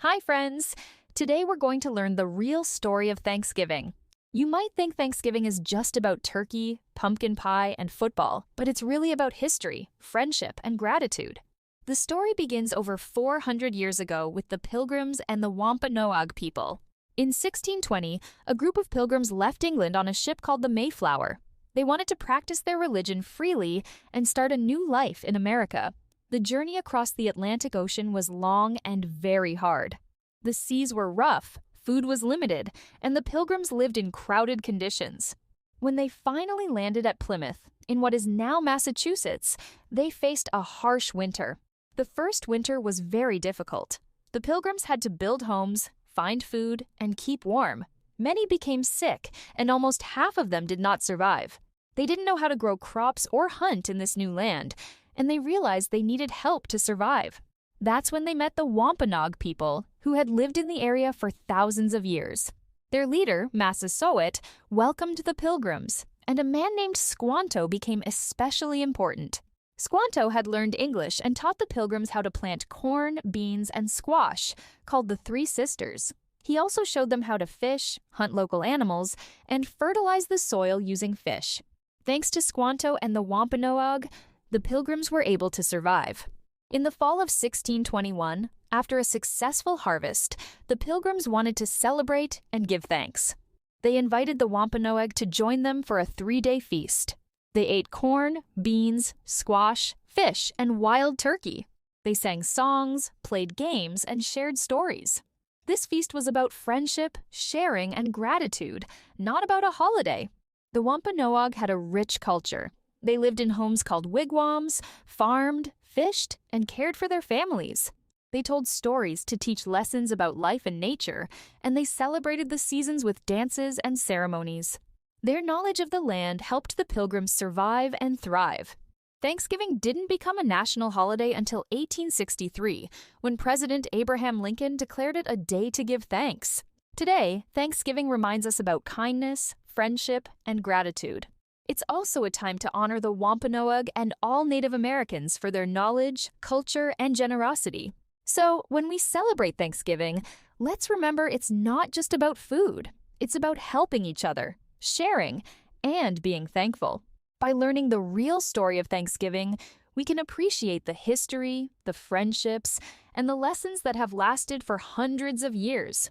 Hi, friends! Today we're going to learn the real story of Thanksgiving. You might think Thanksgiving is just about turkey, pumpkin pie, and football, but it's really about history, friendship, and gratitude. The story begins over 400 years ago with the Pilgrims and the Wampanoag people. In 1620, a group of pilgrims left England on a ship called the Mayflower. They wanted to practice their religion freely and start a new life in America. The journey across the Atlantic Ocean was long and very hard. The seas were rough, food was limited, and the pilgrims lived in crowded conditions. When they finally landed at Plymouth, in what is now Massachusetts, they faced a harsh winter. The first winter was very difficult. The pilgrims had to build homes, find food, and keep warm. Many became sick, and almost half of them did not survive. They didn't know how to grow crops or hunt in this new land, and they realized they needed help to survive. That's when they met the Wampanoag people, who had lived in the area for thousands of years. Their leader, Massasoit, welcomed the pilgrims, and a man named Squanto became especially important. Squanto had learned English and taught the pilgrims how to plant corn, beans, and squash, called the Three Sisters. He also showed them how to fish, hunt local animals, and fertilize the soil using fish. Thanks to Squanto and the Wampanoag, the pilgrims were able to survive. In the fall of 1621, after a successful harvest, the pilgrims wanted to celebrate and give thanks. They invited the Wampanoag to join them for a 3-day feast. They ate corn, beans, squash, fish, and wild turkey. They sang songs, played games, and shared stories. This feast was about friendship, sharing, and gratitude, not about a holiday. The Wampanoag had a rich culture. They lived in homes called wigwams, farmed, fished, and cared for their families. They told stories to teach lessons about life and nature, and they celebrated the seasons with dances and ceremonies. Their knowledge of the land helped the pilgrims survive and thrive. Thanksgiving didn't become a national holiday until 1863, when President Abraham Lincoln declared it a day to give thanks. Today, Thanksgiving reminds us about kindness, friendship, and gratitude. It's also a time to honor the Wampanoag and all Native Americans for their knowledge, culture, and generosity. So, when we celebrate Thanksgiving, let's remember it's not just about food. It's about helping each other, sharing, and being thankful. By learning the real story of Thanksgiving, we can appreciate the history, the friendships, and the lessons that have lasted for hundreds of years.